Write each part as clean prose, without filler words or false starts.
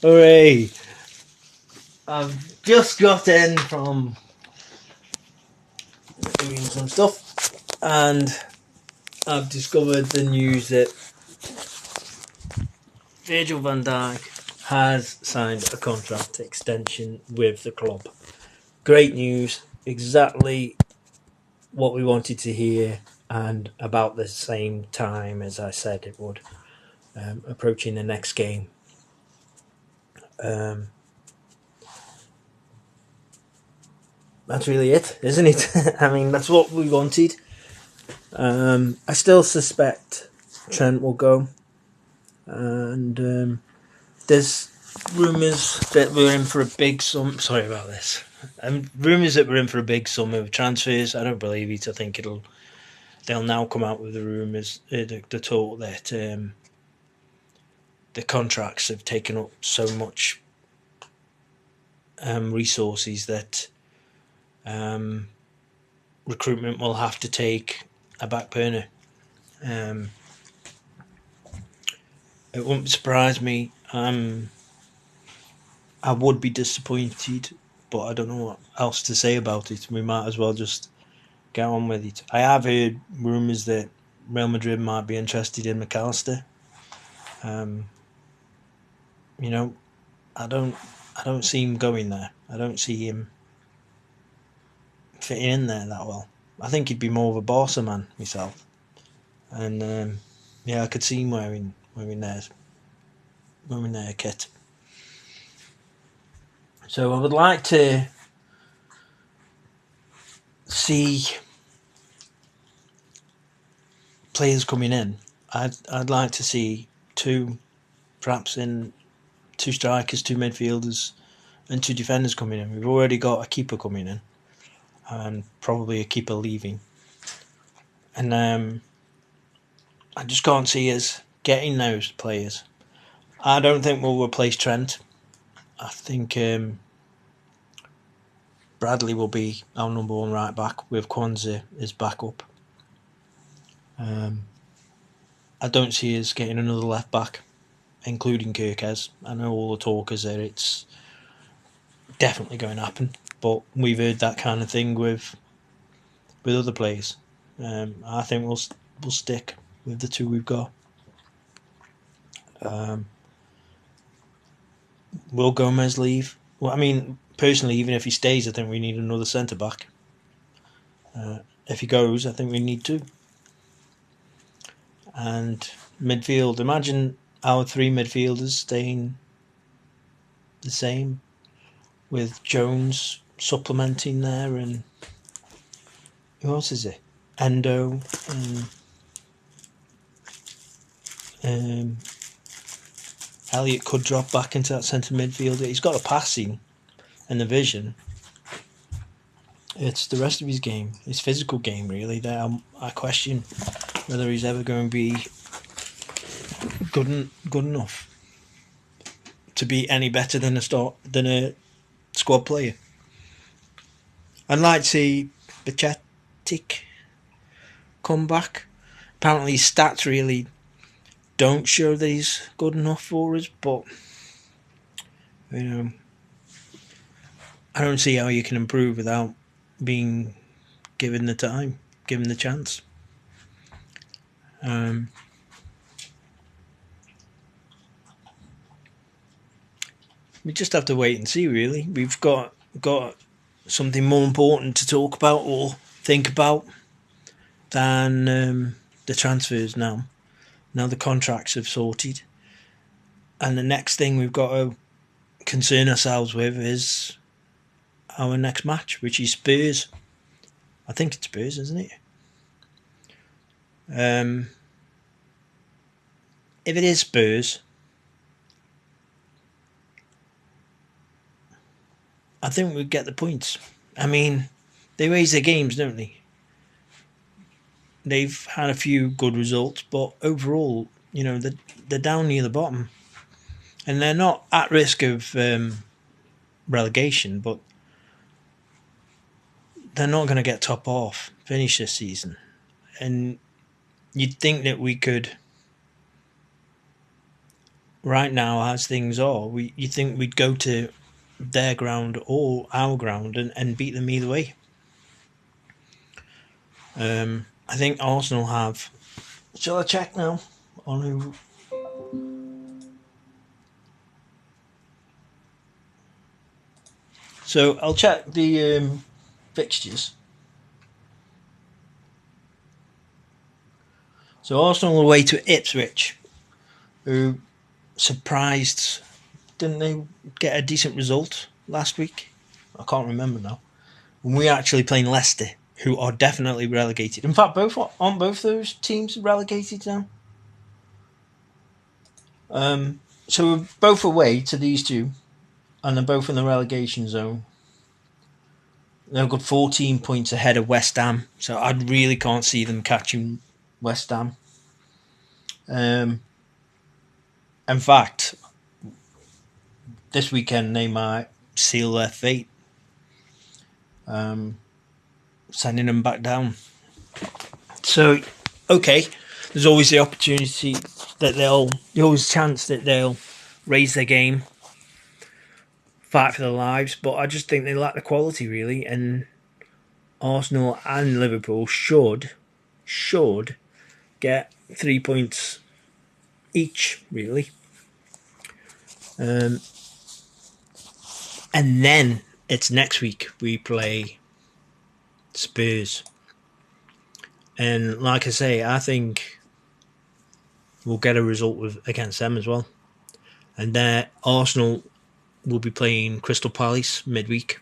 Hooray! I've just got in from doing some stuff and I've discovered the news that Virgil van Dijk has signed a contract extension with the club. Great news, exactly what we wanted to hear, and about the same time as I said it would, approaching the next game. That's really it, isn't it? I mean, that's what we wanted. I still suspect Trent will go, and there's rumours that we're in for a big sum. Sorry about this. Rumours that we're in for a big sum of transfers. I don't believe it. I think they'll now come out with the rumours, the talk that the contracts have taken up so much resources that recruitment will have to take a back burner. It wouldn't surprise me. I would be disappointed, but I don't know what else to say about it. We might as well just get on with it. I have heard rumours that Real Madrid might be interested in McAllister. You know, I don't see him going there. I don't see him fitting in there that well. I think he'd be more of a Barca man myself, and yeah, I could see him wearing their kit. So I would like to see players coming in. I'd like to see perhaps in two strikers, two midfielders, and two defenders coming in. We've already got a keeper coming in, and probably a keeper leaving. And I just can't see us getting those players. I don't think we'll replace Trent. I think Bradley will be our number one right back with Kwanzaa as backup. I don't see us getting another left back, including Kirkez. I know all the talk is that it's definitely going to happen, but we've heard that kind of thing with other players. I think we'll stick with the two we've got. Will Gomez leave? Well, I mean, personally, even if he stays, I think we need another centre back. If he goes, I think we need two. And midfield, imagine our three midfielders staying the same, with Jones supplementing there, and who else is it? Endo, and Elliot could drop back into that centre midfielder. He's got the passing and the vision. It's the rest of his game, his physical game, really, that I question whether he's ever going to be good enough to be any better than a squad player. I'd like to see Bacetic come back. Apparently his stats really don't show that he's good enough for us, but I don't see how you can improve without being given the time, given the chance. We just have to wait and see, really. We've got something more important to talk about or think about than the transfers now. Now the contracts have sorted. And the next thing we've got to concern ourselves with is our next match, which is Spurs. I think it's Spurs, isn't it? If it is Spurs, I think we'd get the points. I mean, they raise their games, don't they? They've had a few good results, but overall, they're down near the bottom. And they're not at risk of relegation, but they're not going to get top half, finish this season. And you'd think that we could right now, as things are, you think we'd go to their ground or our ground and beat them either way. I think Arsenal have. Shall I check now on who? So I'll check the fixtures. So Arsenal away to Ipswich, who surprised. Didn't they get a decent result last week? I can't remember now. And we're actually playing Leicester, who are definitely relegated. In fact, aren't both those teams relegated now? So we're both away to these two, and they're both in the relegation zone. They've got 14 points ahead of West Ham, so I really can't see them catching West Ham. In fact, this weekend they might seal their fate, sending them back down. So, okay, there's always the opportunity that there's always a chance that they'll raise their game, fight for their lives, but I just think they lack the quality really, and Arsenal and Liverpool should get 3 points each really. And then it's next week we play Spurs, and like I say, I think we'll get a result against them as well. And then Arsenal will be playing Crystal Palace midweek,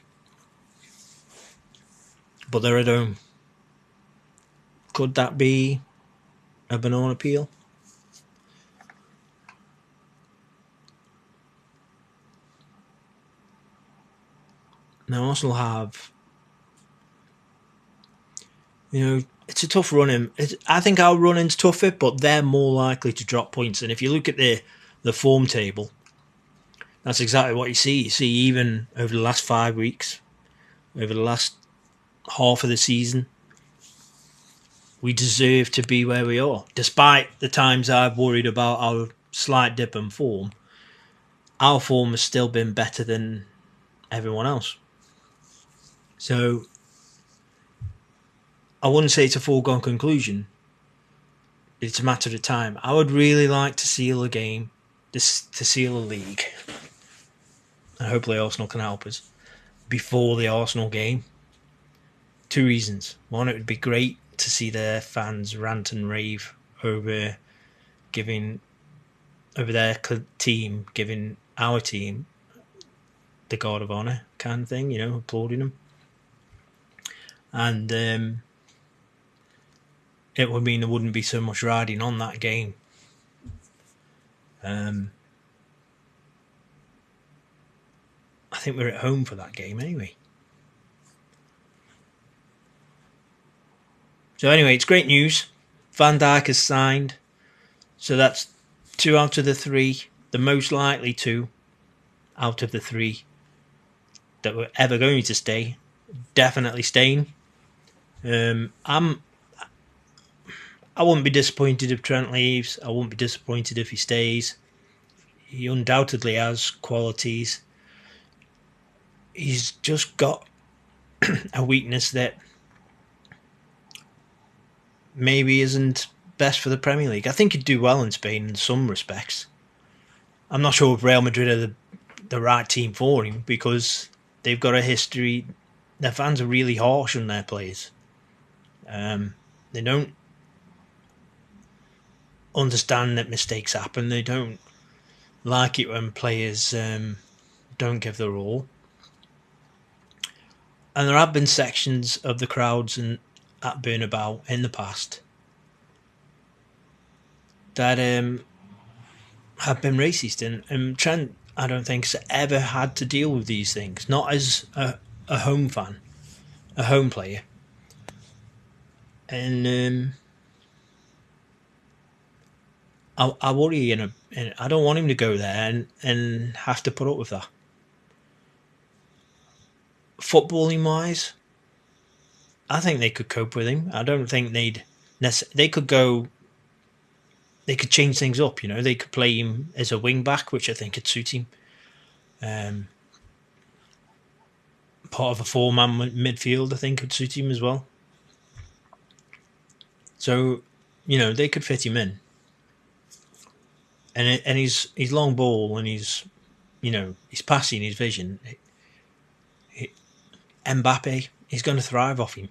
but they're at home. Could that be a banana peel? Now Arsenal have, it's a tough run-in. I think our run-in's tougher, but they're more likely to drop points. And if you look at the form table, that's exactly what you see. You see, even over the last 5 weeks, over the last half of the season, we deserve to be where we are. Despite the times I've worried about our slight dip in form, our form has still been better than everyone else. So I wouldn't say it's a foregone conclusion. It's a matter of time. I would really like to seal a game, to seal a league, and hopefully Arsenal can help us before the Arsenal game. 2 reasons. One, it would be great to see their fans rant and rave over their team giving our team the guard of honour kind of thing, applauding them. And it would mean there wouldn't be so much riding on that game. I think we're at home for that game anyway. So anyway, it's great news. Van Dijk has signed. So that's 2 out of the 3. The most likely 2 out of the 3 that were ever going to stay. Definitely staying. I wouldn't be disappointed if Trent leaves. I wouldn't be disappointed if he stays. He undoubtedly has qualities. He's just got a weakness that maybe isn't best for the Premier League. I think he'd do well in Spain in some respects. I'm not sure if Real Madrid are the right team for him because they've got a history. Their fans are really harsh on their players. They don't understand that mistakes happen. They don't like it when players don't give their all. And there have been sections of the crowds at Bernabeu in the past that have been racist. And Trent, I don't think, has ever had to deal with these things. Not as a home fan, a home player. And I worry, and I don't want him to go there and have to put up with that. Footballing wise, I think they could cope with him. I don't think they could go they could change things up. You know, they could play him as a wing back, which I think could suit him. Part of a 4-man midfield, I think, would suit him as well. So, you know, they could fit him in. And his long ball and his, you know, his passing, his vision, Mbappe is going to thrive off him.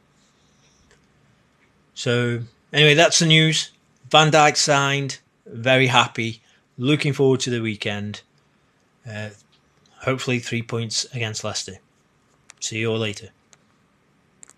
So anyway, that's the news. Van Dijk signed. Very happy. Looking forward to the weekend. Hopefully 3 points against Leicester. See you all later.